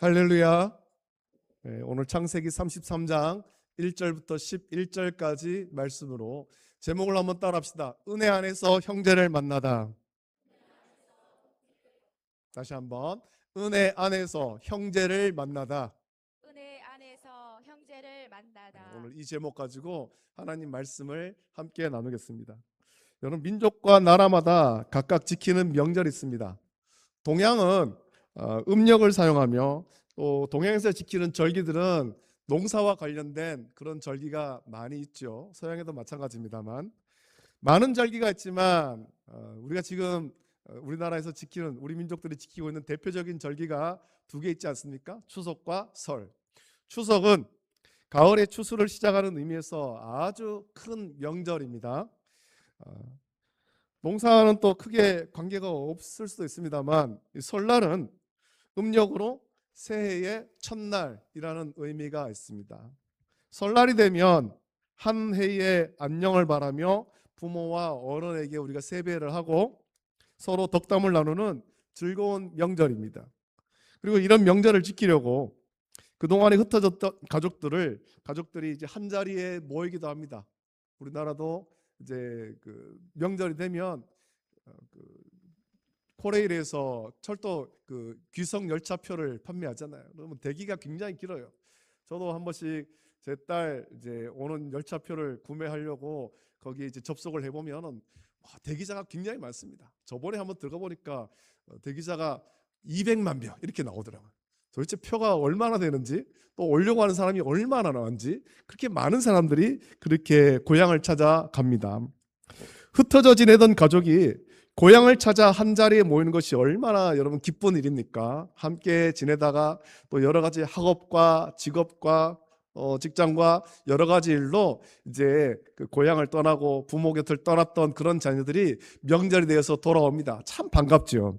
할렐루야. 네, 오늘 창세기 33장 1절부터 11절까지 말씀으로 제목을 한번 따라합시다. 은혜 안에서 형제를 만나다. 다시 한번, 은혜 안에서 형제를 만나다. 은혜 안에서 형제를 만나다. 오늘 이 제목 가지고 하나님 말씀을 함께 나누겠습니다. 여러분, 민족과 나라마다 각각 지키는 명절이 있습니다. 동양은 음력을 사용하며, 또 동양에서 지키는 절기들은 농사와 관련된 그런 절기가 많이 있죠. 서양에도 마찬가지입니다만 많은 절기가 있지만 우리가 지금 우리나라에서 지키는, 우리 민족들이 지키고 있는 대표적인 절기가 두 개 있지 않습니까? 추석과 설. 추석은 가을의 추수를 시작하는 의미에서 아주 큰 명절입니다. 농사는 또 크게 관계가 없을 수도 있습니다만, 이 설날은 음력으로 새해의 첫날이라는 의미가 있습니다. 설날이 되면 한 해의 안녕을 바라며 부모와 어른에게 우리가 세배를 하고 서로 덕담을 나누는 즐거운 명절입니다. 그리고 이런 명절을 지키려고 그동안에 흩어졌던 가족들이 이제 한 자리에 모이기도 합니다. 우리나라도 이제 그 명절이 되면 코레일에서 철도 귀성 열차표를 판매하잖아요. 그러면 대기가 굉장히 길어요. 저도 한 번씩 제 딸 이제 오는 열차표를 구매하려고 거기에 이제 접속을 해보면 대기자가 굉장히 많습니다. 저번에 한번 들어가 보니까 대기자가 200만 명 이렇게 나오더라고요. 도대체 표가 얼마나 되는지, 또 오려고 하는 사람이 얼마나 나왔는지, 그렇게 많은 사람들이 그렇게 고향을 찾아갑니다. 흩어져 지내던 가족이 고향을 찾아 한 자리에 모이는 것이 얼마나 여러분 기쁜 일입니까? 함께 지내다가 또 여러 가지 학업과 직업과 직장과 여러 가지 일로 이제 그 고향을 떠나고 부모 곁을 떠났던 그런 자녀들이 명절이 되어서 돌아옵니다. 참 반갑죠.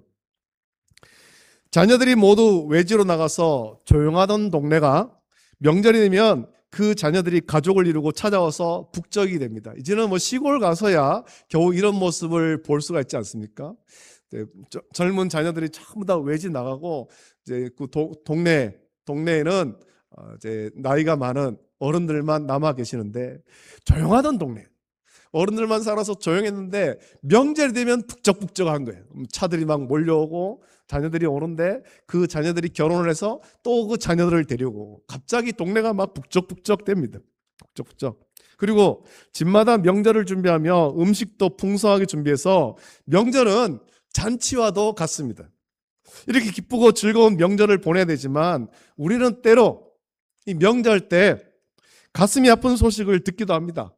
자녀들이 모두 외지로 나가서 조용하던 동네가 명절이 되면 그 자녀들이 가족을 이루고 찾아와서 북적이 됩니다. 이제는 뭐 시골 가서야 겨우 이런 모습을 볼 수가 있지 않습니까? 젊은 자녀들이 전부 다 외지 나가고 이제 그 동네에는 이제 나이가 많은 어른들만 남아 계시는데, 조용하던 동네, 어른들만 살아서 조용했는데 명절이 되면 북적북적한 거예요. 차들이 막 몰려오고 자녀들이 오는데 그 자녀들이 결혼을 해서 또 그 자녀들을 데리고 갑자기 동네가 막 북적북적 됩니다. 북적북적. 그리고 집마다 명절을 준비하며 음식도 풍성하게 준비해서 명절은 잔치와도 같습니다. 이렇게 기쁘고 즐거운 명절을 보내야 되지만 우리는 때로 이 명절 때 가슴이 아픈 소식을 듣기도 합니다.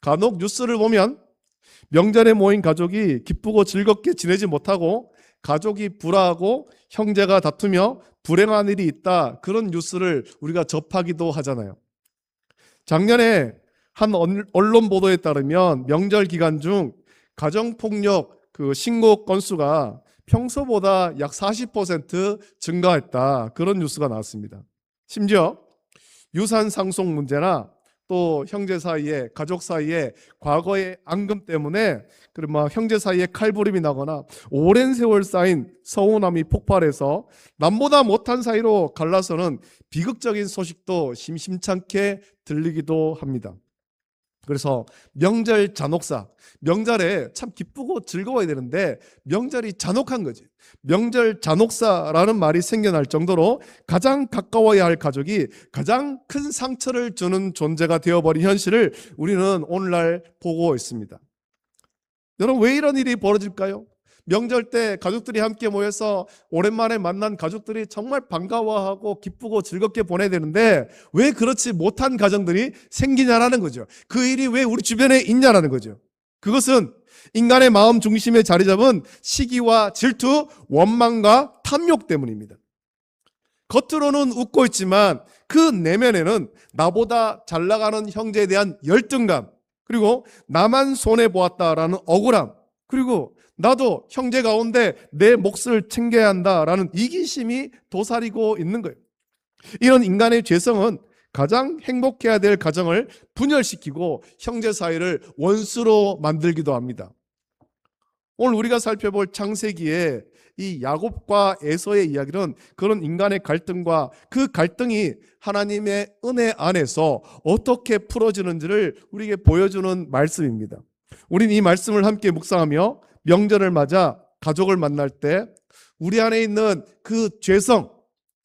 간혹 뉴스를 보면 명절에 모인 가족이 기쁘고 즐겁게 지내지 못하고 가족이 불화하고 형제가 다투며 불행한 일이 있다, 그런 뉴스를 우리가 접하기도 하잖아요. 작년에 한 언론 보도에 따르면 명절 기간 중 가정폭력 신고 건수가 평소보다 약 40% 증가했다, 그런 뉴스가 나왔습니다. 심지어 유산 상속 문제나 또 형제 사이에, 가족 사이에 과거의 앙금 때문에 막 형제 사이에 칼부림이 나거나 오랜 세월 쌓인 서운함이 폭발해서 남보다 못한 사이로 갈라서는 비극적인 소식도 심심찮게 들리기도 합니다. 그래서 명절 잔혹사, 명절에 참 기쁘고 즐거워야 되는데 명절이 잔혹한 거지. 명절 잔혹사라는 말이 생겨날 정도로 가장 가까워야 할 가족이 가장 큰 상처를 주는 존재가 되어버린 현실을 우리는 오늘날 보고 있습니다. 여러분, 왜 이런 일이 벌어질까요? 명절 때 가족들이 함께 모여서 오랜만에 만난 가족들이 정말 반가워하고 기쁘고 즐겁게 보내야 되는데 왜 그렇지 못한 가정들이 생기냐라는 거죠. 그 일이 왜 우리 주변에 있냐라는 거죠. 그것은 인간의 마음 중심에 자리 잡은 시기와 질투, 원망과 탐욕 때문입니다. 겉으로는 웃고 있지만 그 내면에는 나보다 잘 나가는 형제에 대한 열등감, 그리고 나만 손해보았다라는 억울함, 그리고 나도 형제 가운데 내 몫을 챙겨야 한다라는 이기심이 도사리고 있는 거예요. 이런 인간의 죄성은 가장 행복해야 될 가정을 분열시키고 형제 사이를 원수로 만들기도 합니다. 오늘 우리가 살펴볼 창세기에 이 야곱과 에서의 이야기는 그런 인간의 갈등과 그 갈등이 하나님의 은혜 안에서 어떻게 풀어지는지를 우리에게 보여주는 말씀입니다. 우리는 이 말씀을 함께 묵상하며 명절을 맞아 가족을 만날 때 우리 안에 있는 그 죄성,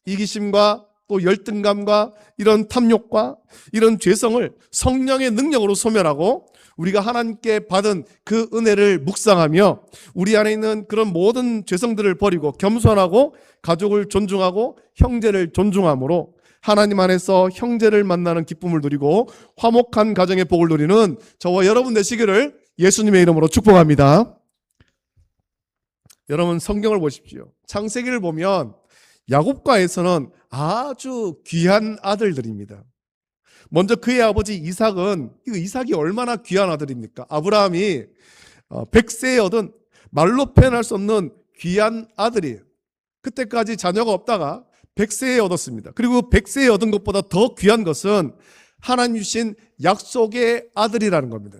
이기심과 또 열등감과 이런 탐욕과 이런 죄성을 성령의 능력으로 소멸하고 우리가 하나님께 받은 그 은혜를 묵상하며 우리 안에 있는 그런 모든 죄성들을 버리고 겸손하고 가족을 존중하고 형제를 존중함으로 하나님 안에서 형제를 만나는 기쁨을 누리고 화목한 가정의 복을 누리는 저와 여러분 되시기를 예수님의 이름으로 축복합니다. 여러분 성경을 보십시오. 창세기를 보면 야곱과 에서는 아주 귀한 아들들입니다. 먼저 그의 아버지 이삭이 얼마나 귀한 아들입니까? 아브라함이 100세에 얻은 말로 표현할 수 없는 귀한 아들이에요. 그때까지 자녀가 없다가 100세에 얻었습니다. 그리고 100세에 얻은 것보다 더 귀한 것은 하나님 주신 약속의 아들이라는 겁니다.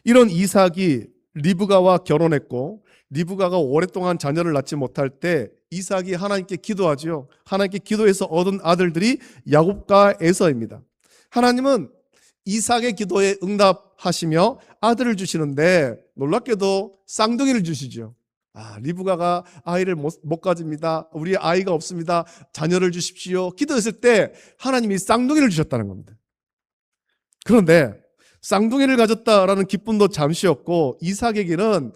이런 이삭이 리브가와 결혼했고 리브가가 오랫동안 자녀를 낳지 못할 때 이삭이 하나님께 기도하죠. 하나님께 기도해서 얻은 아들들이 야곱과 에서입니다. 하나님은 이삭의 기도에 응답하시며 아들을 주시는데 놀랍게도 쌍둥이를 주시죠. 리브가가 아이를 못 가집니다. 우리 아이가 없습니다. 자녀를 주십시오. 기도했을 때 하나님이 쌍둥이를 주셨다는 겁니다. 그런데 쌍둥이를 가졌다라는 기쁨도 잠시였고 이삭에게는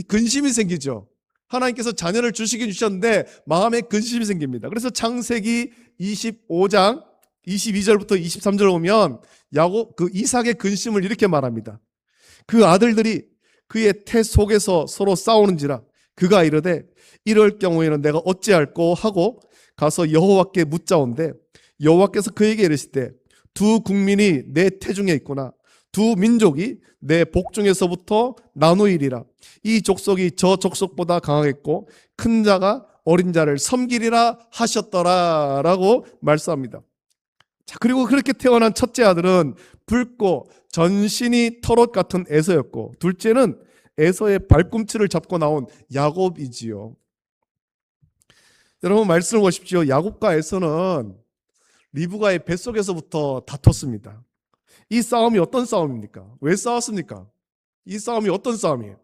근심이 생기죠. 하나님께서 자녀를 주시긴 주셨는데 마음에 근심이 생깁니다. 그래서 창세기 25장 22절부터 23절 보면 이삭의 근심을 이렇게 말합니다. 그 아들들이 그의 태 속에서 서로 싸우는지라 그가 이르되 이럴 경우에는 내가 어찌할꼬 하고 가서 여호와께 묻자온대 여호와께서 그에게 이르시되 두 국민이 내 태중에 있구나 두 민족이 내 복중에서부터 나누이리라. 이 족속이 저 족속보다 강하겠고 큰 자가 어린 자를 섬기리라 하셨더라 라고 말씀합니다. 자, 그리고 그렇게 태어난 첫째 아들은 붉고 전신이 털옷 같은 에서였고 둘째는 에서의 발꿈치를 잡고 나온 야곱이지요. 여러분 말씀을 보십시오. 야곱과 에서는 리브가의 뱃속에서부터 다퉜습니다. 이 싸움이 어떤 싸움입니까? 왜 싸웠습니까? 이 싸움이 어떤 싸움이에요?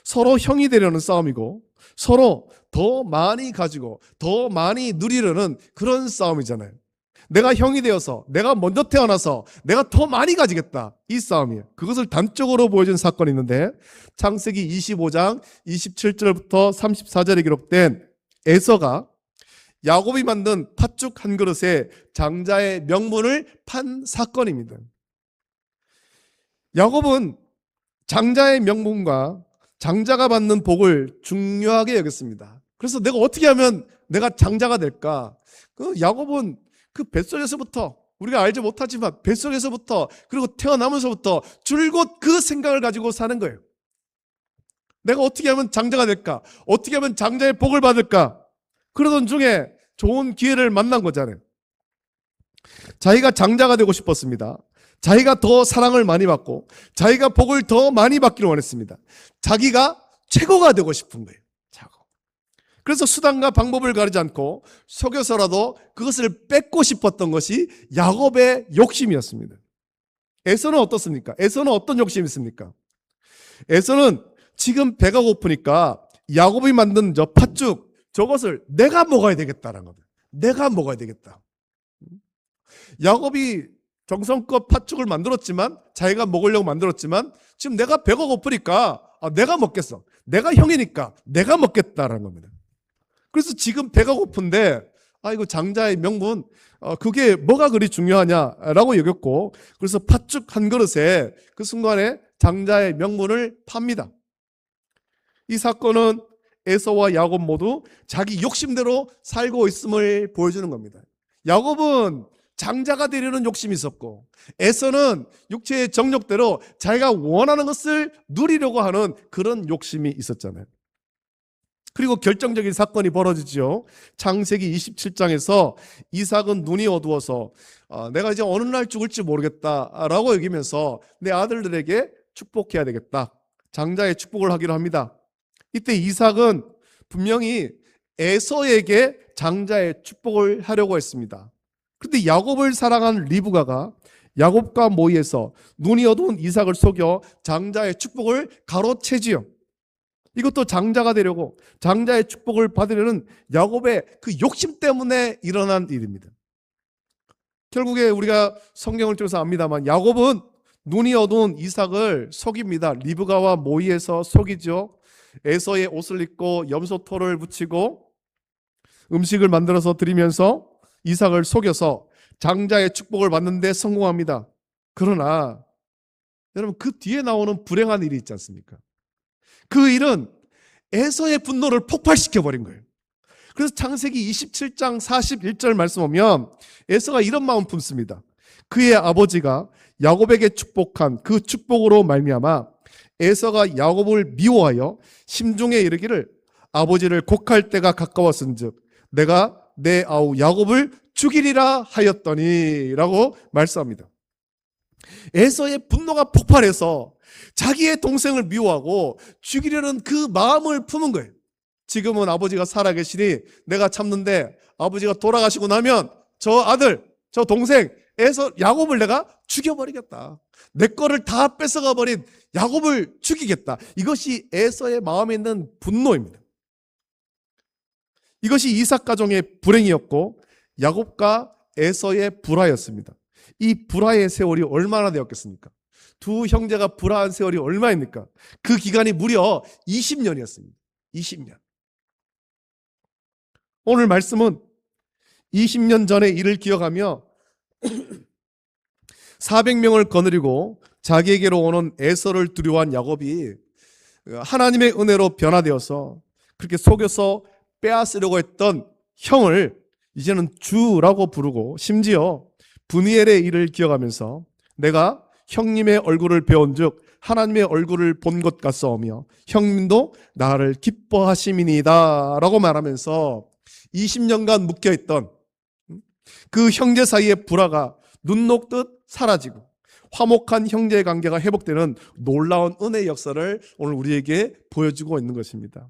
서로 형이 되려는 싸움이고 서로 더 많이 가지고 더 많이 누리려는 그런 싸움이잖아요. 내가 형이 되어서 내가 먼저 태어나서 내가 더 많이 가지겠다 이 싸움이에요. 그것을 단적으로 보여준 사건이 있는데 창세기 25장 27절부터 34절에 기록된 에서가 야곱이 만든 팥죽 한 그릇에 장자의 명분을 판 사건입니다. 야곱은 장자의 명분과 장자가 받는 복을 중요하게 여겼습니다. 그래서 내가 어떻게 하면 내가 장자가 될까? 야곱은 그 뱃속에서부터 우리가 알지 못하지만 뱃속에서부터 그리고 태어나면서부터 줄곧 그 생각을 가지고 사는 거예요. 내가 어떻게 하면 장자가 될까? 어떻게 하면 장자의 복을 받을까? 그러던 중에 좋은 기회를 만난 거잖아요. 자기가 장자가 되고 싶었습니다. 자기가 더 사랑을 많이 받고 자기가 복을 더 많이 받기를 원했습니다. 자기가 최고가 되고 싶은 거예요. 그래서 수단과 방법을 가리지 않고 속여서라도 그것을 뺏고 싶었던 것이 야곱의 욕심이었습니다. 에서는 어떻습니까? 에서는 어떤 욕심이 있습니까? 에서는 지금 배가 고프니까 야곱이 만든 저 팥죽 저것을 내가 먹어야 되겠다라는 겁니다. 내가 먹어야 되겠다. 야곱이 정성껏 팥죽을 만들었지만 자기가 먹으려고 만들었지만 지금 내가 배가 고프니까 내가 먹겠어. 내가 형이니까 내가 먹겠다라는 겁니다. 그래서 지금 배가 고픈데 이거 장자의 명분 그게 뭐가 그리 중요하냐라고 여겼고 그래서 팥죽 한 그릇에 그 순간에 장자의 명분을 팝니다. 이 사건은 에서와 야곱 모두 자기 욕심대로 살고 있음을 보여주는 겁니다. 야곱은 장자가 되려는 욕심이 있었고 에서는 육체의 정욕대로 자기가 원하는 것을 누리려고 하는 그런 욕심이 있었잖아요. 그리고 결정적인 사건이 벌어지죠. 창세기 27장에서 이삭은 눈이 어두워서 내가 이제 어느 날 죽을지 모르겠다라고 여기면서 내 아들들에게 축복해야 되겠다. 장자의 축복을 하기로 합니다. 이때 이삭은 분명히 에서에게 장자의 축복을 하려고 했습니다. 그런데 야곱을 사랑한 리브가가 야곱과 모의해서 눈이 어두운 이삭을 속여 장자의 축복을 가로채지요. 이것도 장자가 되려고, 장자의 축복을 받으려는 야곱의 그 욕심 때문에 일어난 일입니다. 결국에 우리가 성경을 통해서 압니다만 야곱은 눈이 어두운 이삭을 속입니다. 리브가와 모의해서 속이죠. 에서의 옷을 입고 염소털을 붙이고 음식을 만들어서 드리면서 이삭을 속여서 장자의 축복을 받는 데 성공합니다. 그러나 여러분, 그 뒤에 나오는 불행한 일이 있지 않습니까? 그 일은 에서의 분노를 폭발시켜버린 거예요. 그래서 창세기 27장 41절 말씀 보면 에서가 이런 마음 품습니다. 그의 아버지가 야곱에게 축복한 그 축복으로 말미암아 에서가 야곱을 미워하여 심중에 이르기를 아버지를 곡할 때가 가까웠은즉 내가 내 아우 야곱을 죽이리라 하였더니 라고 말씀합니다. 에서의 분노가 폭발해서 자기의 동생을 미워하고 죽이려는 그 마음을 품은 거예요. 지금은 아버지가 살아계시니 내가 참는데 아버지가 돌아가시고 나면 저 아들, 저 동생 에서 야곱을 내가 죽여버리겠다. 내 거를 다 뺏어가 버린 야곱을 죽이겠다. 이것이 에서의 마음에 있는 분노입니다. 이것이 이삭 가정의 불행이었고 야곱과 에서의 불화였습니다. 이 불화의 세월이 얼마나 되었겠습니까? 두 형제가 불화한 세월이 얼마입니까? 그 기간이 무려 20년이었습니다. 20년. 오늘 말씀은 20년 전의 일을 기억하며 400명을 거느리고 자기에게로 오는 에서를 두려워한 야곱이 하나님의 은혜로 변화되어서 그렇게 속여서 빼앗으려고 했던 형을 이제는 주라고 부르고 심지어 브니엘의 일을 기억하면서 내가 형님의 얼굴을 배운즉 하나님의 얼굴을 본 것 같사오며 형님도 나를 기뻐하심이니이다 라고 말하면서 20년간 묶여있던 그 형제 사이의 불화가 눈 녹듯 사라지고 화목한 형제의 관계가 회복되는 놀라운 은혜의 역사를 오늘 우리에게 보여주고 있는 것입니다.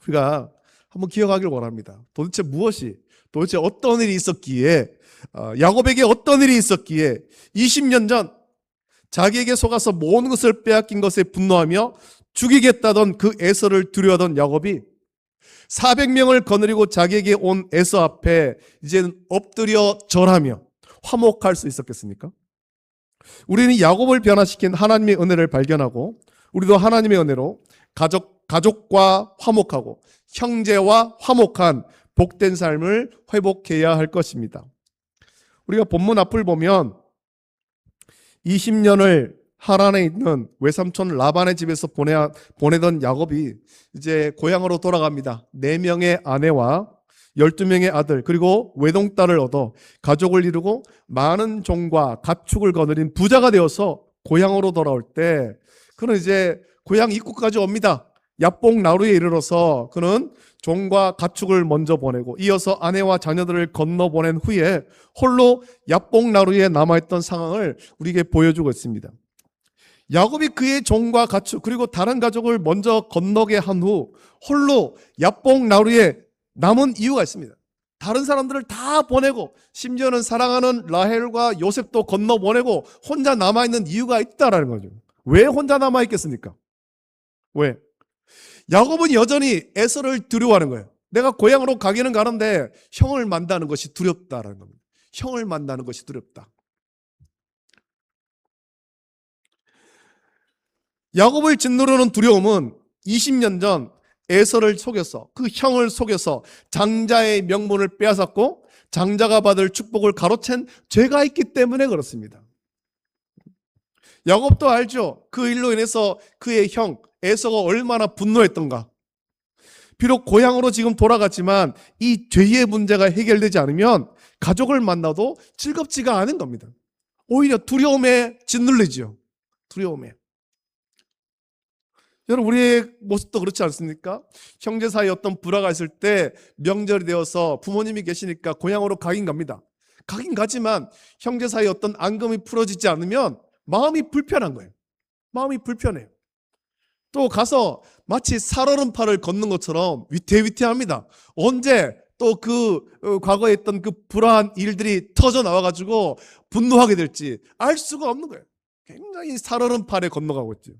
우리가 한번 기억하길 원합니다. 도대체 어떤 일이 있었기에, 야곱에게 어떤 일이 있었기에 20년 전 자기에게 속아서 모든 것을 빼앗긴 것에 분노하며 죽이겠다던 그 에서를 두려워하던 야곱이 400명을 거느리고 자기에게 온 에서 앞에 이제는 엎드려 절하며 화목할 수 있었겠습니까? 우리는 야곱을 변화시킨 하나님의 은혜를 발견하고 우리도 하나님의 은혜로 가족과 화목하고 형제와 화목한 복된 삶을 회복해야 할 것입니다. 우리가 본문 앞을 보면 20년을 하란에 있는 외삼촌 라반의 집에서 보내던 야곱이 이제 고향으로 돌아갑니다. 4명의 아내와 12명의 아들 그리고 외동딸을 얻어 가족을 이루고 많은 종과 가축을 거느린 부자가 되어서 고향으로 돌아올 때 그는 이제 고향 입구까지 옵니다. 야복 나루에 이르러서 그는 종과 가축을 먼저 보내고 이어서 아내와 자녀들을 건너 보낸 후에 홀로 야복 나루에 남아있던 상황을 우리에게 보여주고 있습니다. 야곱이 그의 종과 가축 그리고 다른 가족을 먼저 건너게 한 후 홀로 야복 나루에 남은 이유가 있습니다. 다른 사람들을 다 보내고 심지어는 사랑하는 라헬과 요셉도 건너 보내고 혼자 남아있는 이유가 있다라는 거죠. 왜 혼자 남아있겠습니까? 왜? 야곱은 여전히 에서를 두려워하는 거예요. 내가 고향으로 가기는 가는데 형을 만나는 것이 두렵다라는 겁니다. 형을 만나는 것이 두렵다. 야곱을 짓누르는 두려움은 20년 전 에서를 속여서 그 형을 속여서 장자의 명분을 빼앗았고 장자가 받을 축복을 가로챈 죄가 있기 때문에 그렇습니다. 야곱도 알죠. 그 일로 인해서 그의 형 에서가 얼마나 분노했던가. 비록 고향으로 지금 돌아갔지만 이 죄의 문제가 해결되지 않으면 가족을 만나도 즐겁지가 않은 겁니다. 오히려 두려움에 짓눌리죠. 두려움에. 여러분 우리의 모습도 그렇지 않습니까? 형제 사이에 어떤 불화가 있을 때 명절이 되어서 부모님이 계시니까 고향으로 가긴 갑니다. 가긴 가지만 형제 사이에 어떤 앙금이 풀어지지 않으면 마음이 불편한 거예요. 마음이 불편해요. 또 가서 마치 살얼음판을 걷는 것처럼 위태위태합니다. 언제 또 과거에 있던 그 불화한 일들이 터져 나와가지고 분노하게 될지 알 수가 없는 거예요. 굉장히 살얼음판에 건너가고 있죠.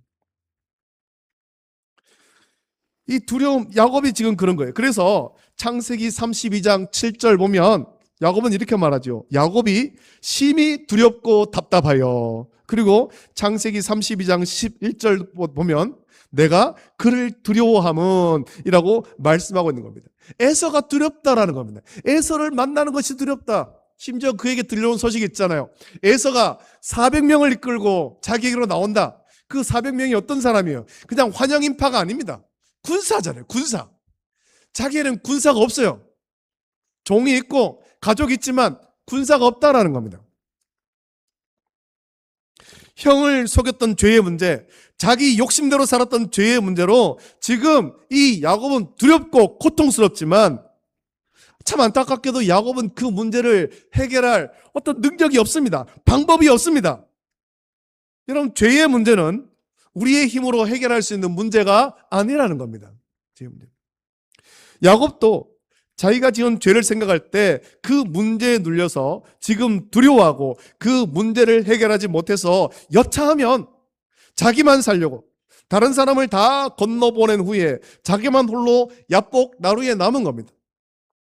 이 두려움, 야곱이 지금 그런 거예요. 그래서 창세기 32장 7절 보면 야곱은 이렇게 말하죠. 야곱이 심히 두렵고 답답하여. 그리고 창세기 32장 11절 보면 내가 그를 두려워함은 이라고 말씀하고 있는 겁니다. 에서가 두렵다라는 겁니다. 에서를 만나는 것이 두렵다. 심지어 그에게 들려온 소식이 있잖아요. 에서가 400명을 이끌고 자기에게로 나온다. 그 400명이 어떤 사람이에요? 그냥 환영인파가 아닙니다. 군사잖아요. 군사. 자기에는 군사가 없어요. 종이 있고 가족이 있지만 군사가 없다라는 겁니다. 형을 속였던 죄의 문제, 자기 욕심대로 살았던 죄의 문제로 지금 이 야곱은 두렵고 고통스럽지만 참 안타깝게도 야곱은 그 문제를 해결할 어떤 능력이 없습니다. 방법이 없습니다. 여러분, 죄의 문제는 우리의 힘으로 해결할 수 있는 문제가 아니라는 겁니다. 죄의 문제. 야곱도 자기가 지은 죄를 생각할 때 그 문제에 눌려서 지금 두려워하고 그 문제를 해결하지 못해서 여차하면 자기만 살려고 다른 사람을 다 건너보낸 후에 자기만 홀로 야복 나루에 남은 겁니다.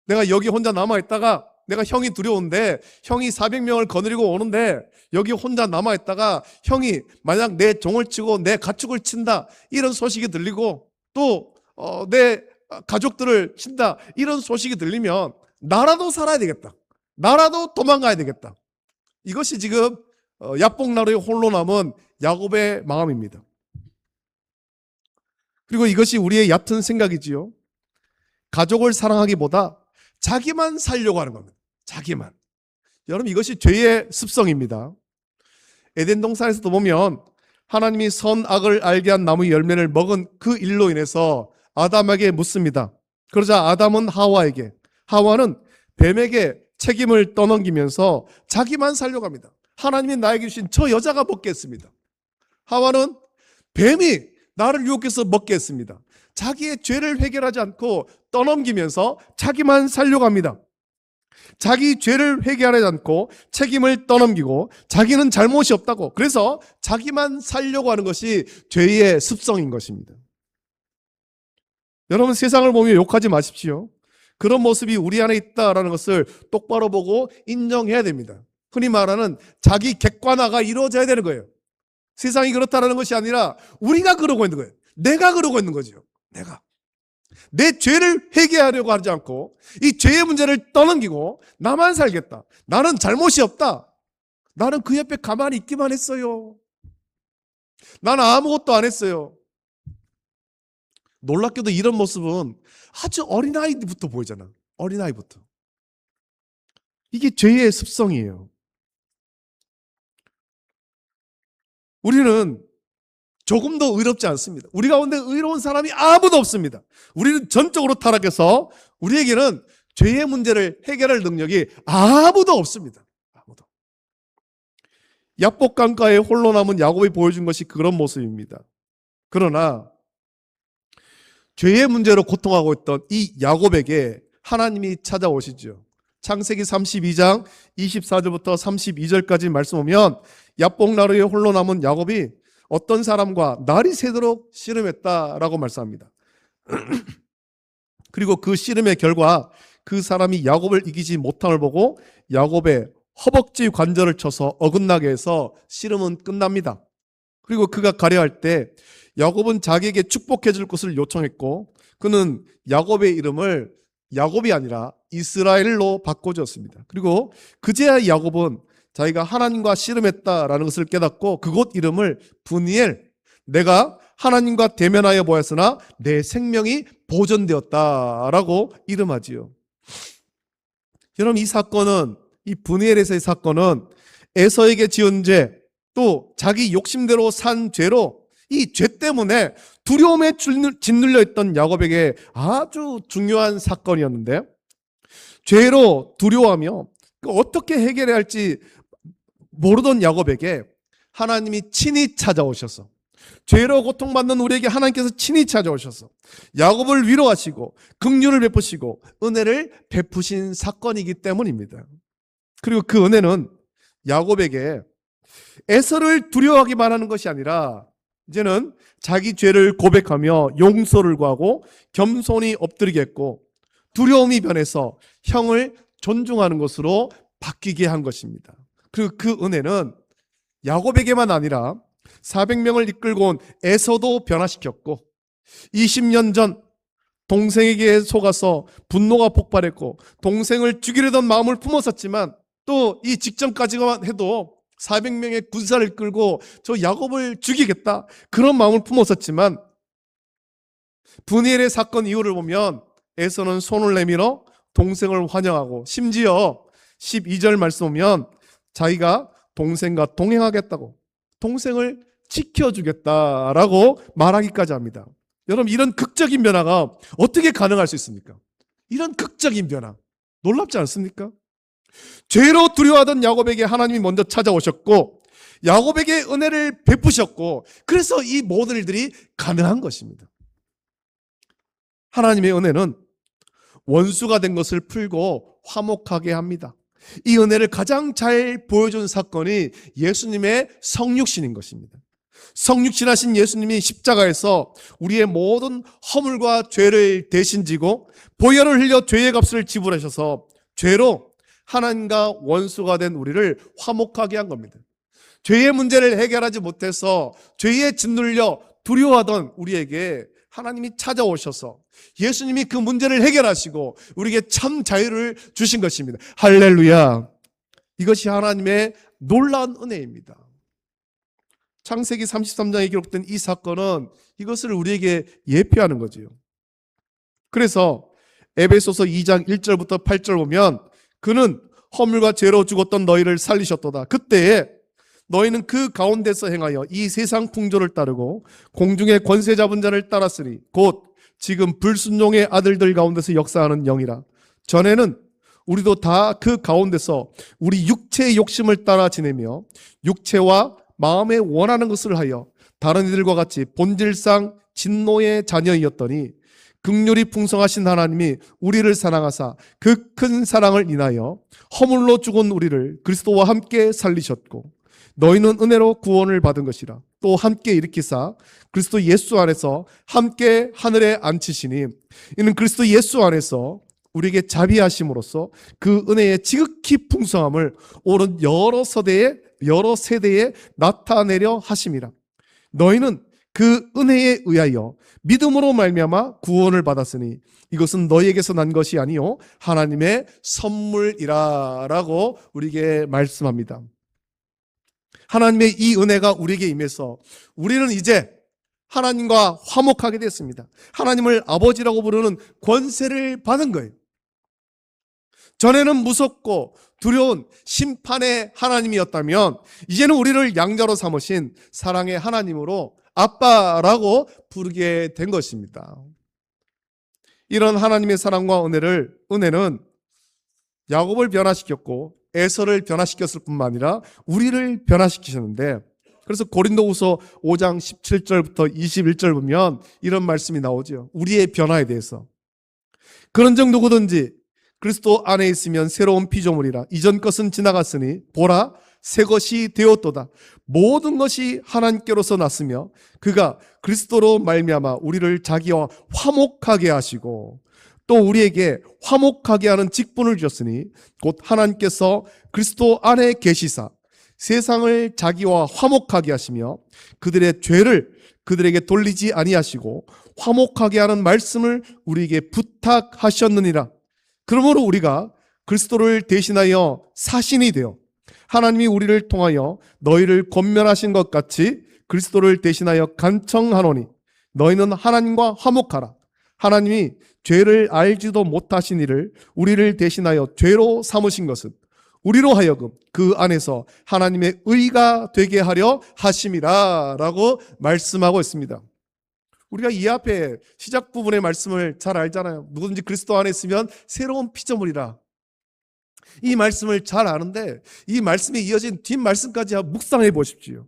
내가 여기 혼자 남아있다가 내가 형이 두려운데 형이 400명을 거느리고 오는데 여기 혼자 남아있다가 형이 만약 내 종을 치고 내 가축을 친다 이런 소식이 들리고 또 내 가족들을 친다 이런 소식이 들리면 나라도 살아야 되겠다. 나라도 도망가야 되겠다. 이것이 지금 야복나루에 홀로 남은 야곱의 마음입니다. 그리고 이것이 우리의 얕은 생각이지요. 가족을 사랑하기보다 자기만 살려고 하는 겁니다. 자기만. 여러분, 이것이 죄의 습성입니다. 에덴 동산에서도 보면 하나님이 선악을 알게 한 나무 열매를 먹은 그 일로 인해서 아담에게 묻습니다. 그러자 아담은 하와에게, 하와는 뱀에게 책임을 떠넘기면서 자기만 살려고 합니다. 하나님이 나에게 주신 저 여자가 먹겠습니다. 하와는 뱀이 나를 유혹해서 먹게 했습니다. 자기의 죄를 해결하지 않고 떠넘기면서 자기만 살려고 합니다. 자기 죄를 회개하지 않고 책임을 떠넘기고 자기는 잘못이 없다고, 그래서 자기만 살려고 하는 것이 죄의 습성인 것입니다. 여러분, 세상을 보며 욕하지 마십시오. 그런 모습이 우리 안에 있다라는 것을 똑바로 보고 인정해야 됩니다. 흔히 말하는 자기 객관화가 이루어져야 되는 거예요. 세상이 그렇다는 것이 아니라 우리가 그러고 있는 거예요. 내가 그러고 있는 거죠. 내가. 내 죄를 회개하려고 하지 않고 이 죄의 문제를 떠넘기고 나만 살겠다. 나는 잘못이 없다. 나는 그 옆에 가만히 있기만 했어요. 나는 아무것도 안 했어요. 놀랍게도 이런 모습은 아주 어린아이부터 보이잖아. 어린아이부터. 이게 죄의 습성이에요. 우리는 조금 더 의롭지 않습니다. 우리 가운데 의로운 사람이 아무도 없습니다. 우리는 전적으로 타락해서 우리에게는 죄의 문제를 해결할 능력이 아무도 없습니다. 아무도. 야복강가에 홀로 남은 야곱이 보여준 것이 그런 모습입니다. 그러나 죄의 문제로 고통하고 있던 이 야곱에게 하나님이 찾아오시죠. 창세기 32장 24절부터 32절까지 말씀 보면 야복나루에 홀로 남은 야곱이 어떤 사람과 날이 새도록 씨름했다라고 말씀합니다. 그리고 그 씨름의 결과 그 사람이 야곱을 이기지 못함을 보고 야곱의 허벅지 관절을 쳐서 어긋나게 해서 씨름은 끝납니다. 그리고 그가 가려할 때 야곱은 자기에게 축복해 줄 것을 요청했고 그는 야곱의 이름을 야곱이 아니라 이스라엘로 바꿔주었습니다. 그리고 그제야 야곱은 자기가 하나님과 씨름했다라는 것을 깨닫고 그곳 이름을 브니엘, 내가 하나님과 대면하여 보았으나 내 생명이 보존되었다라고 이름하지요. 여러분, 이 사건은, 이 브니엘에서의 사건은 에서에게 지은 죄, 또 자기 욕심대로 산 죄로 이 죄 때문에 두려움에 짓눌려 있던 야곱에게 아주 중요한 사건이었는데, 죄로 두려워하며 어떻게 해결해야 할지 모르던 야곱에게 하나님이 친히 찾아오셔서 죄로 고통받는 우리에게 하나님께서 친히 찾아오셔서 야곱을 위로하시고 긍휼을 베푸시고 은혜를 베푸신 사건이기 때문입니다. 그리고 그 은혜는 야곱에게 에서를 두려워하기만 하는 것이 아니라 이제는 자기 죄를 고백하며 용서를 구하고 겸손히 엎드리겠고 두려움이 변해서 형을 존중하는 것으로 바뀌게 한 것입니다. 그리고 그 은혜는 야곱에게만 아니라 400명을 이끌고 온 에서도 변화시켰고 20년 전 동생에게 속아서 분노가 폭발했고 동생을 죽이려던 마음을 품었었지만 또 이 직전까지만 해도 400명의 군사를 끌고 저 야곱을 죽이겠다 그런 마음을 품었었지만 브니엘의 사건 이후를 보면 에서는 손을 내밀어 동생을 환영하고 심지어 12절 말씀 보면 자기가 동생과 동행하겠다고 동생을 지켜주겠다라고 말하기까지 합니다. 여러분 이런 극적인 변화가 어떻게 가능할 수 있습니까? 이런 극적인 변화 놀랍지 않습니까? 죄로 두려워하던 야곱에게 하나님이 먼저 찾아오셨고 야곱에게 은혜를 베푸셨고 그래서 이 모든 일들이 가능한 것입니다. 하나님의 은혜는 원수가 된 것을 풀고 화목하게 합니다. 이 은혜를 가장 잘 보여준 사건이 예수님의 성육신인 것입니다. 성육신하신 예수님이 십자가에서 우리의 모든 허물과 죄를 대신 지고 보혈을 흘려 죄의 값을 지불하셔서 죄로 하나님과 원수가 된 우리를 화목하게 한 겁니다. 죄의 문제를 해결하지 못해서 죄에 짓눌려 두려워하던 우리에게 하나님이 찾아오셔서 예수님이 그 문제를 해결하시고 우리에게 참 자유를 주신 것입니다. 할렐루야. 이것이 하나님의 놀라운 은혜입니다. 창세기 33장에 기록된 이 사건은 이것을 우리에게 예표하는 거지요. 그래서 에베소서 2장 1절부터 8절 보면 그는 허물과 죄로 죽었던 너희를 살리셨도다. 그때에 너희는 그 가운데서 행하여 이 세상 풍조를 따르고 공중의 권세 잡은 자를 따랐으니 곧 지금 불순종의 아들들 가운데서 역사하는 영이라. 전에는 우리도 다 그 가운데서 우리 육체의 욕심을 따라 지내며 육체와 마음에 원하는 것을 하여 다른 이들과 같이 본질상 진노의 자녀이었더니 긍휼이 풍성하신 하나님이 우리를 사랑하사 그 큰 사랑을 인하여 허물로 죽은 우리를 그리스도와 함께 살리셨고 너희는 은혜로 구원을 받은 것이라. 또 함께 일으키사 그리스도 예수 안에서 함께 하늘에 앉히시니 이는 그리스도 예수 안에서 우리에게 자비하심으로써 그 은혜의 지극히 풍성함을 오른 여러 세대에 나타내려 하심이라. 너희는 그 은혜에 의하여 믿음으로 말미암아 구원을 받았으니 이것은 너희에게서 난 것이 아니요 하나님의 선물이라라고 우리에게 말씀합니다. 하나님의 이 은혜가 우리에게 임해서 우리는 이제 하나님과 화목하게 됐습니다. 하나님을 아버지라고 부르는 권세를 받은 거예요. 전에는 무섭고 두려운 심판의 하나님이었다면 이제는 우리를 양자로 삼으신 사랑의 하나님으로 아빠라고 부르게 된 것입니다. 이런 하나님의 사랑과 은혜는 야곱을 변화시켰고 에서를 변화시켰을 뿐만 아니라 우리를 변화시키셨는데 그래서 고린도후서 5장 17절부터 21절 보면 이런 말씀이 나오죠. 우리의 변화에 대해서. 그런즉 누구든지 그리스도 안에 있으면 새로운 피조물이라. 이전 것은 지나갔으니 보라 새 것이 되었도다. 모든 것이 하나님께로서 났으며 그가 그리스도로 말미암아 우리를 자기와 화목하게 하시고 또 우리에게 화목하게 하는 직분을 주셨으니 곧 하나님께서 그리스도 안에 계시사 세상을 자기와 화목하게 하시며 그들의 죄를 그들에게 돌리지 아니하시고 화목하게 하는 말씀을 우리에게 부탁하셨느니라. 그러므로 우리가 그리스도를 대신하여 사신이 되어 하나님이 우리를 통하여 너희를 권면하신 것 같이 그리스도를 대신하여 간청하노니 너희는 하나님과 화목하라. 하나님이 죄를 알지도 못하신 이를 우리를 대신하여 죄로 삼으신 것은 우리로 하여금 그 안에서 하나님의 의가 되게 하려 하심이라 라고 말씀하고 있습니다. 우리가 이 앞에 시작 부분의 말씀을 잘 알잖아요. 누구든지 그리스도 안에 있으면 새로운 피조물이라. 이 말씀을 잘 아는데 이 말씀이 이어진 뒷말씀까지 묵상해 보십시오.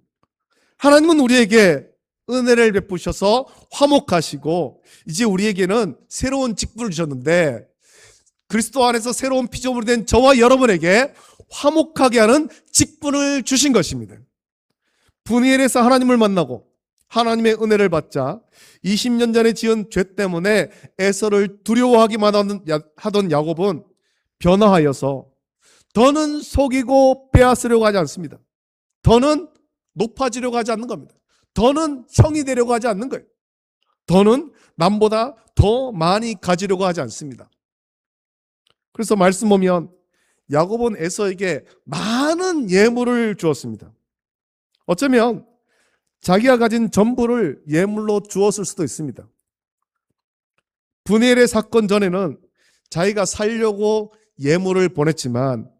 하나님은 우리에게 은혜를 베푸셔서 화목하시고 이제 우리에게는 새로운 직분을 주셨는데 그리스도 안에서 새로운 피조물이 된 저와 여러분에게 화목하게 하는 직분을 주신 것입니다. 분이엘에서 하나님을 만나고 하나님의 은혜를 받자 20년 전에 지은 죄 때문에 에서를 두려워하기만 하던 야곱은 변화하여서 더는 속이고 빼앗으려고 하지 않습니다. 더는 높아지려고 하지 않는 겁니다. 더는 형이 되려고 하지 않는 거예요. 더는 남보다 더 많이 가지려고 하지 않습니다. 그래서 말씀 보면 야곱은 에서에게 많은 예물을 주었습니다. 어쩌면 자기가 가진 전부를 예물로 주었을 수도 있습니다. 분이엘의 사건 전에는 자기가 살려고 예물을 보냈지만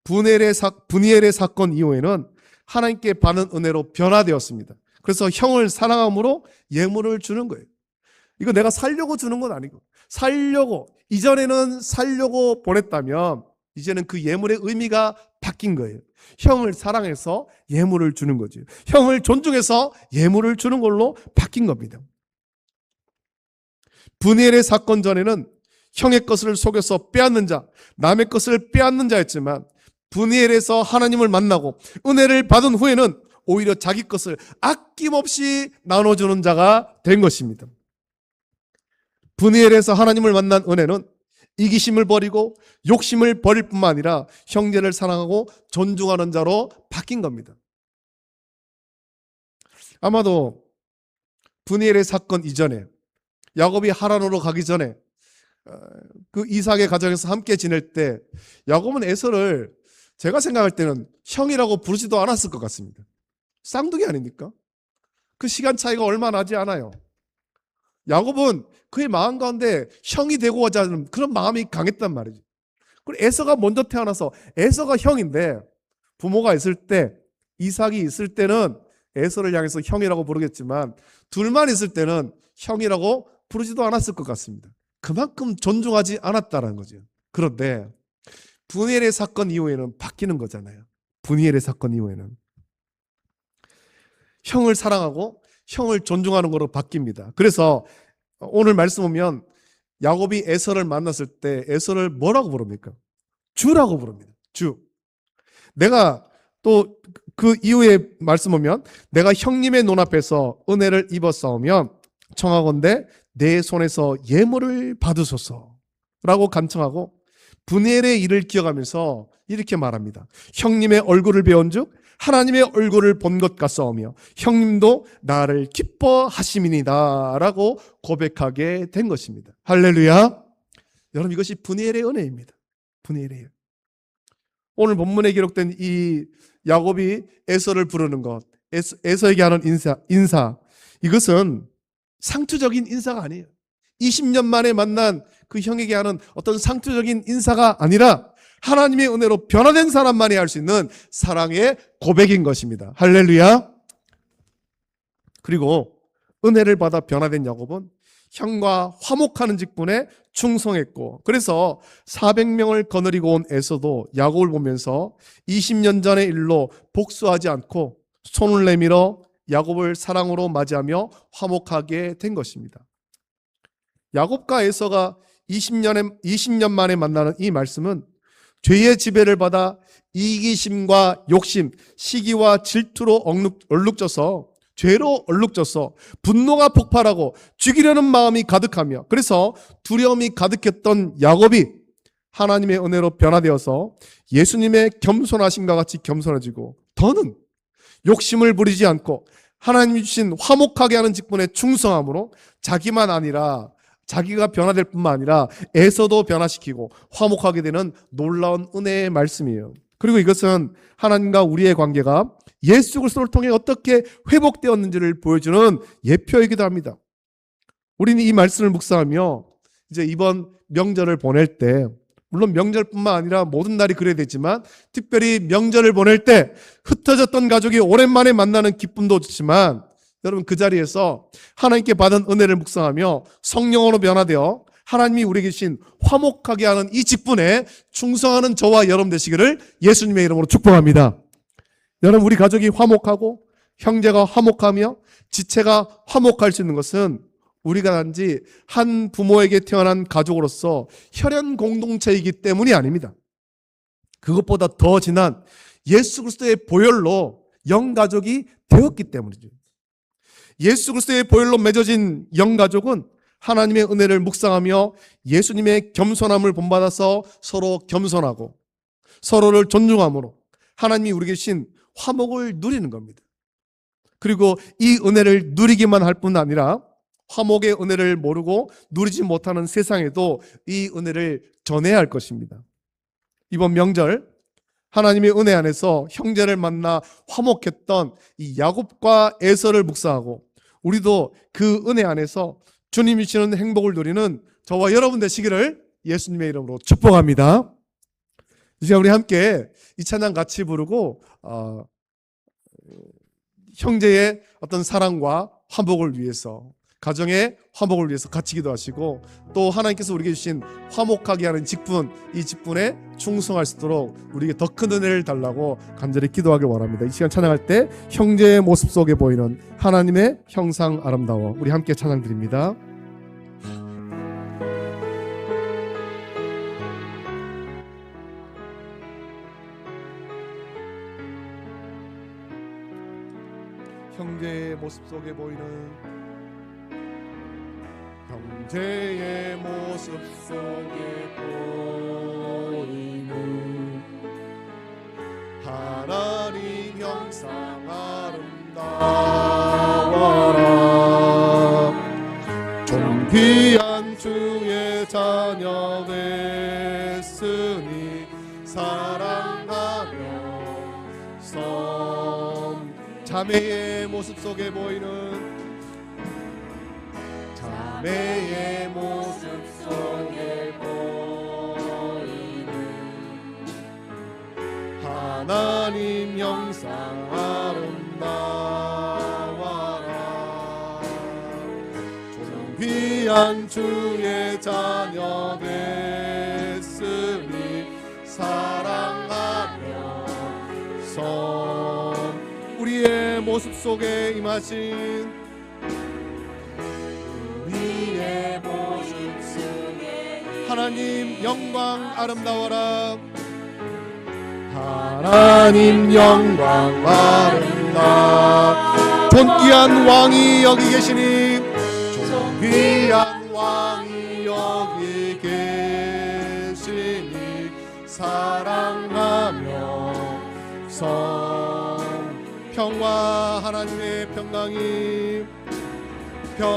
분이엘의 사건 이후에는 하나님께 받은 은혜로 변화되었습니다. 그래서 형을 사랑함으로 예물을 주는 거예요. 이거 내가 살려고 주는 건 아니고 이전에는 살려고 보냈다면 이제는 그 예물의 의미가 바뀐 거예요. 형을 사랑해서 예물을 주는 거죠. 형을 존중해서 예물을 주는 걸로 바뀐 겁니다. 분이엘의 사건 전에는 형의 것을 속여서 빼앗는 자, 남의 것을 빼앗는 자였지만 분이엘에서 하나님을 만나고 은혜를 받은 후에는 오히려 자기 것을 아낌없이 나눠주는 자가 된 것입니다. 분이엘에서 하나님을 만난 은혜는 이기심을 버리고 욕심을 버릴 뿐만 아니라 형제를 사랑하고 존중하는 자로 바뀐 겁니다. 아마도 분이엘의 사건 이전에 야곱이 하란으로 가기 전에 그 이삭의 가정에서 함께 지낼 때 야곱은 에서를 제가 생각할 때는 형이라고 부르지도 않았을 것 같습니다. 쌍둥이 아닙니까? 그 시간 차이가 얼마 나지 않아요. 야곱은 그의 마음 가운데 형이 되고 하자는 그런 마음이 강했단 말이죠. 그리고 에서가 먼저 태어나서 에서가 형인데 부모가 있을 때 이삭이 있을 때는 에서를 향해서 형이라고 부르겠지만 둘만 있을 때는 형이라고 부르지도 않았을 것 같습니다. 그만큼 존중하지 않았다는 거죠. 그런데 분이엘의 사건 이후에는 바뀌는 거잖아요. 분이엘의 사건 이후에는 형을 사랑하고 형을 존중하는 거로 바뀝니다. 그래서 오늘 말씀 보면 야곱이 에서를 만났을 때 에서를 뭐라고 부릅니까? 주라고 부릅니다. 주. 내가 또 그 이후에 말씀 보면 내가 형님의 눈앞에서 은혜를 입었사오면 청하건대 내 손에서 예물을 받으소서 라고 간청하고 분이엘의 일을 기억하면서 이렇게 말합니다. 형님의 얼굴을 배운즉 하나님의 얼굴을 본 것 같사오며 형님도 나를 기뻐하심이니이다 라고 고백하게 된 것입니다. 할렐루야. 여러분 이것이 분이엘의 은혜입니다. 분이엘의 은. 오늘 본문에 기록된 이 야곱이 에서를 부르는 것, 에서에게 하는 인사 이것은 상투적인 인사가 아니에요. 20년 만에 만난 그 형에게 하는 어떤 상투적인 인사가 아니라 하나님의 은혜로 변화된 사람만이 할 수 있는 사랑의 고백인 것입니다. 할렐루야. 그리고 은혜를 받아 변화된 야곱은 형과 화목하는 직분에 충성했고 그래서 400명을 거느리고 온 에서도 야곱을 보면서 20년 전의 일로 복수하지 않고 손을 내밀어 야곱을 사랑으로 맞이하며 화목하게 된 것입니다. 야곱과 에서가 20년 만에 만나는 이 말씀은 죄의 지배를 받아 이기심과 욕심, 시기와 질투로 얼룩져서 죄로 얼룩져서 분노가 폭발하고 죽이려는 마음이 가득하며 그래서 두려움이 가득했던 야곱이 하나님의 은혜로 변화되어서 예수님의 겸손하심과 같이 겸손해지고 더는 욕심을 부리지 않고 하나님이 주신 화목하게 하는 직분에 충성함으로 자기만 아니라 자기가 변화될 뿐만 아니라 에서도 변화시키고 화목하게 되는 놀라운 은혜의 말씀이에요. 그리고 이것은 하나님과 우리의 관계가 예수 그리스도를 통해 어떻게 회복되었는지를 보여주는 예표이기도 합니다. 우리는 이 말씀을 묵상하며 이제 이번 명절을 보낼 때 물론 명절뿐만 아니라 모든 날이 그래야 되지만 특별히 명절을 보낼 때 흩어졌던 가족이 오랜만에 만나는 기쁨도 좋지만 여러분 그 자리에서 하나님께 받은 은혜를 묵상하며 성령으로 변화되어 하나님이 우리에게 주신 화목하게 하는 이 직분에 충성하는 저와 여러분 되시기를 예수님의 이름으로 축복합니다. 여러분 우리 가족이 화목하고 형제가 화목하며 지체가 화목할 수 있는 것은 우리가 단지 한 부모에게 태어난 가족으로서 혈연 공동체이기 때문이 아닙니다. 그것보다 더 진한 예수 그리스도의 보혈로 영가족이 되었기 때문이죠. 예수 그리스도의 보혈로 맺어진 영가족은 하나님의 은혜를 묵상하며 예수님의 겸손함을 본받아서 서로 겸손하고 서로를 존중함으로 하나님이 우리에게 주신 화목을 누리는 겁니다. 그리고 이 은혜를 누리기만 할 뿐 아니라 화목의 은혜를 모르고 누리지 못하는 세상에도 이 은혜를 전해야 할 것입니다. 이번 명절 하나님의 은혜 안에서 형제를 만나 화목했던 이 야곱과 에서를 묵상하고 우리도 그 은혜 안에서 주님이 주시는 행복을 누리는 저와 여러분 되시기를 예수님의 이름으로 축복합니다. 이제 우리 함께 이 찬양 같이 부르고 형제의 어떤 사랑과 화목을 위해서, 가정의 화목을 위해서 같이 기도하시고 또 하나님께서 우리에게 주신 화목하게 하는 직분, 이 직분에 충성할 수 있도록 우리에게 더 큰 은혜를 달라고 간절히 기도하길 원합니다. 이 시간 찬양할 때 형제의 모습 속에 보이는 하나님의 형상 아름다워, 우리 함께 찬양 드립니다. 형제의 모습 속에 보이는, 형제의 모습 속에 보이는 하나님 형상 아름다워라. 존귀한 주의 자녀 됐으니 사랑하며 자매의 모습 속에 보이는, 자매의 모습 속에 보이는 하나님 형상 아름다워라. 존귀한 주의 자녀 됐으니 사랑하며 우리의 모습 속에 임하신, 우리의 모습 속에 하나님 영광 아름다워라. 하나님 영광 아름다워. 존귀한 왕이 여기 계시니, 존귀한 왕이 여기 계시니 사랑하며 평화, 하나님의 평강이, 평화,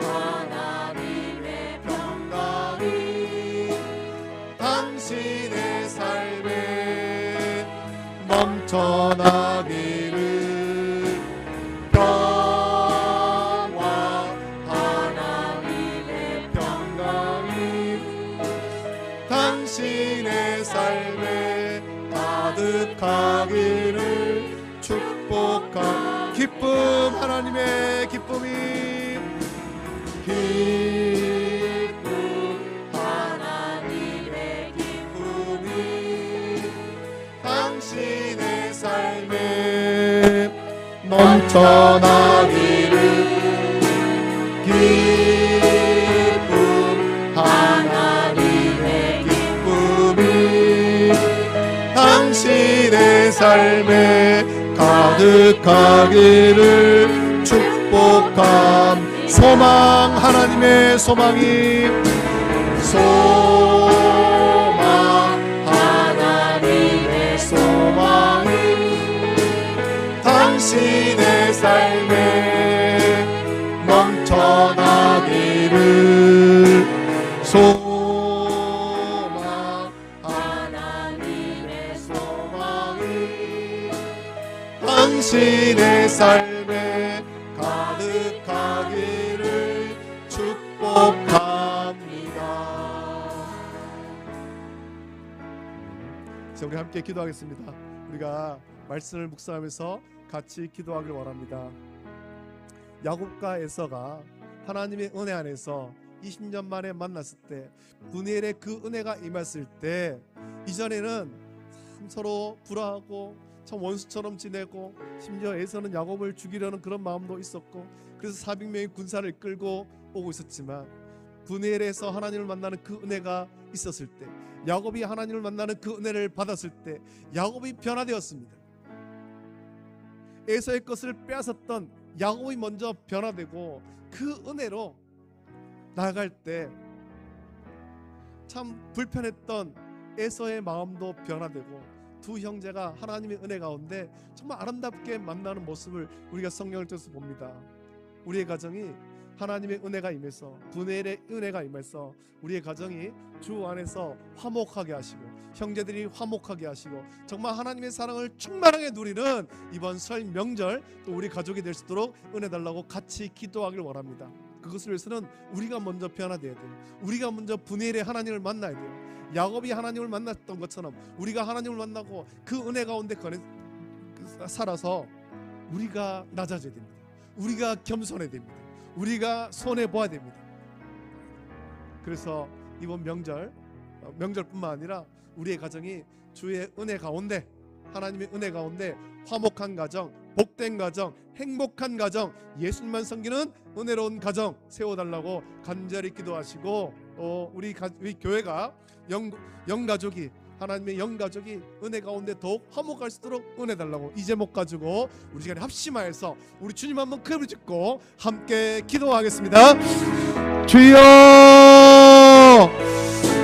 하나님의 평강이 당신의 삶에 넘쳐나기를. 평화, 하나님의 평강이 당신의 삶에 가득하기를 축복한 기쁨, 하나님의 기쁨이, 기쁨, 하나님의 기쁨이 당신의 삶에 넘쳐나기를. 기쁨, 하나님의 기쁨이 당신의 삶에 가득하기를 축복함. 소망, 하나님의 소망이, 소망, 하나님의 소망이 당신의 삶에 넘쳐나기를. 소망, 하나님의 소망이 당신의 삶에 가득하기를 축복합니다. 자, 우리 함께 기도하겠습니다. 우리가 말씀을 묵상하면서 같이 기도하길 원합니다. 야곱과 에서가 하나님의 은혜 안에서 20년 만에 만났을 때, 분이엘의 그 은혜가 임했을 때, 이전에는 참 서로 불화하고 참 원수처럼 지내고, 심지어 에서는 야곱을 죽이려는 그런 마음도 있었고, 그래서 400명의 군사를 끌고 오고 있었지만, 분엘에서 하나님을 만나는 그 은혜가 있었을 때, 야곱이 하나님을 만나는 그 은혜를 받았을 때 야곱이 변화되었습니다. 에서의 것을 빼앗았던 야곱이 먼저 변화되고, 그 은혜로 나아갈 때 참 불편했던 에서의 마음도 변화되고, 두 형제가 하나님의 은혜 가운데 정말 아름답게 만나는 모습을 우리가 성경을 통해서 봅니다. 우리의 가정이 하나님의 은혜가 임해서, 분엘의 은혜가 임해서 우리의 가정이 주 안에서 화목하게 하시고, 형제들이 화목하게 하시고, 정말 하나님의 사랑을 충만하게 누리는 이번 설 명절 또 우리 가족이 될 수 있도록 은혜 달라고 같이 기도하기를 원합니다. 그것을 위해서는 우리가 먼저 변화되어야 돼요. 우리가 먼저 분엘의 하나님을 만나야 돼요. 야곱이 하나님을 만났던 것처럼 우리가 하나님을 만나고 그 은혜 가운데 살아서 우리가 낮아져야 됩니다. 우리가 겸손해야 됩니다. 우리가 손해보아야 됩니다. 그래서 이번 명절뿐만 아니라 우리의 가정이 주의 은혜 가운데, 하나님의 은혜 가운데 화목한 가정, 복된 가정, 행복한 가정, 예수님만 섬기는 은혜로운 가정 세워달라고 간절히 기도하시고, 또 우리 교회가 영가족이, 하나님의 영가족이 은혜 가운데 더욱 화목할 수 있도록 은혜 달라고 이 제목 가지고 우리 시간에 합심하여서 우리 주님 한번 크게 짓고 함께 기도하겠습니다. 주여,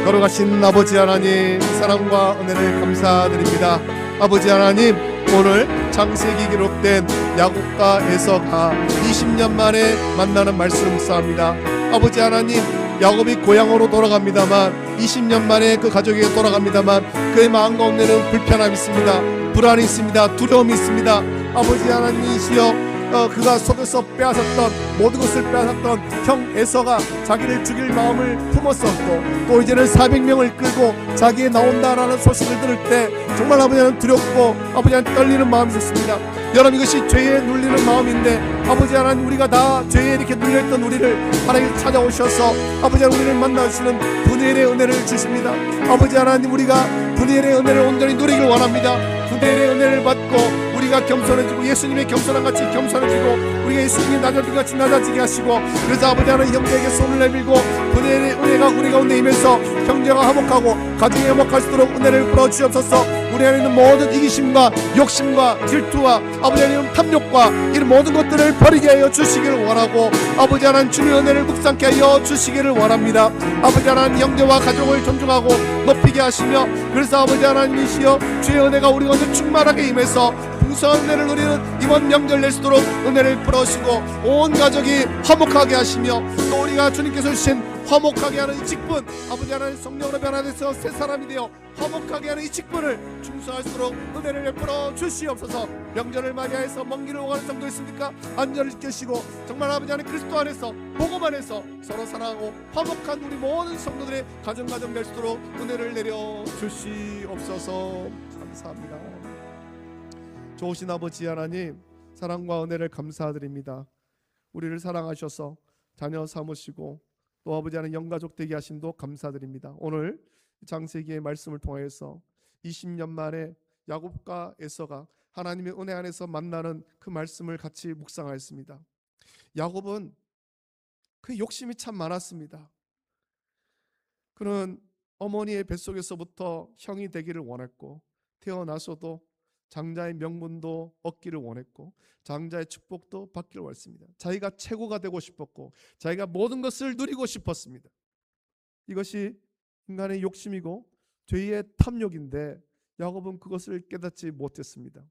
걸어가신 아버지 하나님, 사랑과 은혜를 감사드립니다. 아버지 하나님, 오늘 창세기 기록된 야곱과 에서가 20년 만에 만나는 말씀 묵상합니다. 아버지 하나님, 야곱이 고향으로 돌아갑니다만, 20년 만에 그 가족에게 돌아갑니다만, 그의 마음 가운데는 불편함이 있습니다. 불안이 있습니다. 두려움이 있습니다. 아버지 하나님이시여, 그가 속에서 빼앗았던 모든 것을 빼앗았던 형 에서가 자기를 죽일 마음을 품었었고, 또 이제는 400명을 끌고 자기에 나온다라는 소식을 들을 때 정말 아버지는 두렵고 아버지는 떨리는 마음이 있었습니다. 여러분, 이것이 죄에 눌리는 마음인데, 아버지 하나님, 우리가 다 죄에 이렇게 눌려있던 우리를 하나님 찾아오셔서 아버지 하나님 우리를 만나주시는 분엘의 은혜를 주십니다. 아버지 하나님, 우리가 분엘의 은혜를 온전히 누리길 원합니다. 분엘의 은혜를 받고 우리가 겸손해지고, 예수님의 겸손한 같이 겸손해지고, 우리가 예수님의 낮아진 같이 낮아지게 하시고, 그래서 아버지 하나님 형제에게 손을 내밀고 분엘의 은혜가 우리 가운데 임해서 형제가 화목하고 가정이 화목할 수 있도록 은혜를 풀어주시옵소서. 우리 안에 있는 모든 이기심과 욕심과 질투와 아버지 하나님 탐욕과 이런 모든 것들을 버리게 하여 주시기를 원하고, 아버지 하나님 주님의 은혜를 묵상케 하여 주시기를 원합니다. 아버지 하나님, 형제와 가족을 존중하고 높이게 하시며, 그래서 아버지 하나님이시여, 주의 은혜가 우리 가운데 충만하게 임해서 풍성한 은혜를 누리는 이번 명절 낼 수 있도록 은혜를 풀어주시고, 온 가족이 화목하게 하시며, 또 우리가 주님께서 주신 화목하게 하는 이 직분, 아버지 하나님 성령으로 변화돼서 새 사람이 되어 화목하게 하는 이 직분을 충성할 수 있도록 은혜를 베풀어 주시옵소서. 명절을 맞이해서 먼 길을 오가는 성도 있습니까? 안전을 지키시고, 정말 아버지 하나님 그리스도 안에서, 복음 안에서 서로 사랑하고 화목한 우리 모든 성도들의 가정 될 수 있도록 은혜를 내려 주시옵소서. 감사합니다. 좋으신 아버지 하나님, 사랑과 은혜를 감사드립니다. 우리를 사랑하셔서 자녀 삼으시고, 또 아버지 하나님 영가족 되게 하심도 감사드립니다. 오늘 창세기의 말씀을 통해서 20년 만에 야곱과 에서가 하나님의 은혜 안에서 만나는 그 말씀을 같이 묵상하였습니다. 야곱은 그 욕심이 참 많았습니다. 그는 어머니의 뱃속에서부터 형이 되기를 원했고, 태어나서도 장자의 명분도 얻기를 원했고, 장자의 축복도 받기를 원했습니다. 자기가 최고가 되고 싶었고, 자기가 모든 것을 누리고 싶었습니다. 이것이 인간의 욕심이고 죄의 탐욕인데, 야곱은 그것을 깨닫지 못했습니다.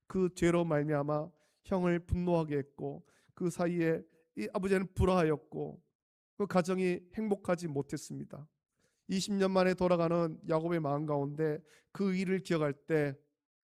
그 죄로 말미암아 형을 분노하게 했고, 그 사이에 이 아버지는 불화하였고, 그 가정이 행복하지 못했습니다. 20년 만에 돌아가는 야곱의 마음 가운데 그 일을 기억할 때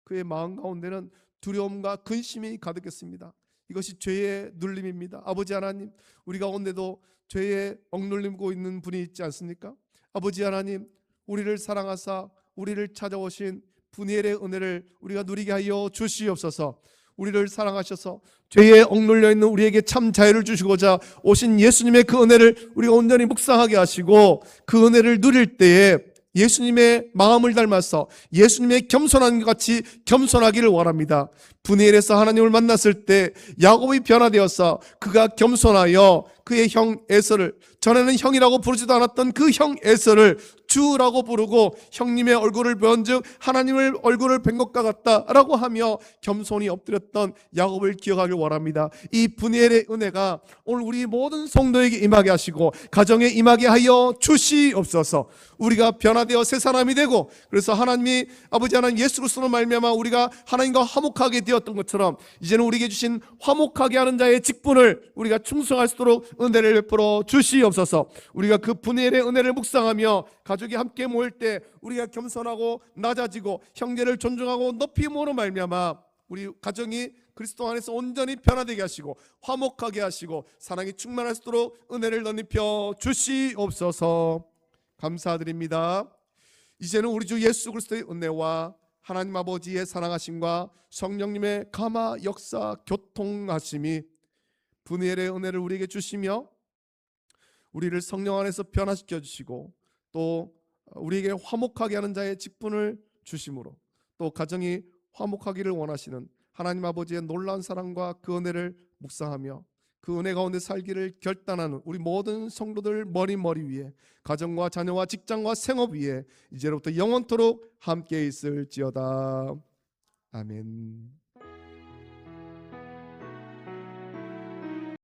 그의 마음 가운데는 두려움과 근심이 가득했습니다. 이것이 죄의 눌림입니다. 아버지 하나님, 우리 가운데도 죄에 억눌리고 있는 분이 있지 않습니까? 아버지 하나님, 우리를 사랑하사 우리를 찾아오신 분엘의 은혜를 우리가 누리게 하여 주시옵소서. 우리를 사랑하셔서 죄에 억눌려 있는 우리에게 참 자유를 주시고자 오신 예수님의 그 은혜를 우리가 온전히 묵상하게 하시고, 그 은혜를 누릴 때에 예수님의 마음을 닮아서 예수님의 겸손한 것 같이 겸손하기를 원합니다. 분이엘에서 하나님을 만났을 때 야곱이 변화되어서 그가 겸손하여 그의 형 에서를, 전에는 형이라고 부르지도 않았던 그 형 에서를 주라고 부르고 형님의 얼굴을 본즉 하나님의 얼굴을 뵌 것과 같다라고 하며 겸손히 엎드렸던 야곱을 기억하길 원합니다. 이 분이엘의 은혜가 오늘 우리 모든 성도에게 임하게 하시고 가정에 임하게 하여 주시옵소서. 우리가 변화되어 새 사람이 되고, 그래서 하나님이 아버지 하나님 예수 그리스도로 말미암아 우리가 하나님과 화목하게 되었던 것처럼 이제는 우리에게 주신 화목하게 하는 자의 직분을 우리가 충성할 수 있도록 은혜를 베풀어 주시옵소서. 우리가 그 분이엘의 은혜를 묵상하며 가족이 함께 모일 때 우리가 겸손하고 낮아지고 형제를 존중하고 높이 모으는 말미암아 우리 가정이 그리스도 안에서 온전히 변화되게 하시고 화목하게 하시고 사랑이 충만할 수 있도록 은혜를 덧입혀 주시옵소서. 감사드립니다. 이제는 우리 주 예수 그리스도의 은혜와 하나님 아버지의 사랑하심과 성령님의 감화 역사 교통하심이 분이엘의 은혜를 우리에게 주시며 우리를 성령 안에서 변화시켜 주시고 또 우리에게 화목하게 하는 자의 직분을 주심으로 또 가정이 화목하기를 원하시는 하나님 아버지의 놀라운 사랑과 그 은혜를 묵상하며 그 은혜 가운데 살기를 결단하는 우리 모든 성도들 머리 위에 가정과 자녀와 직장과 생업 위에 이제로부터 영원토록 함께 있을지어다. 아멘.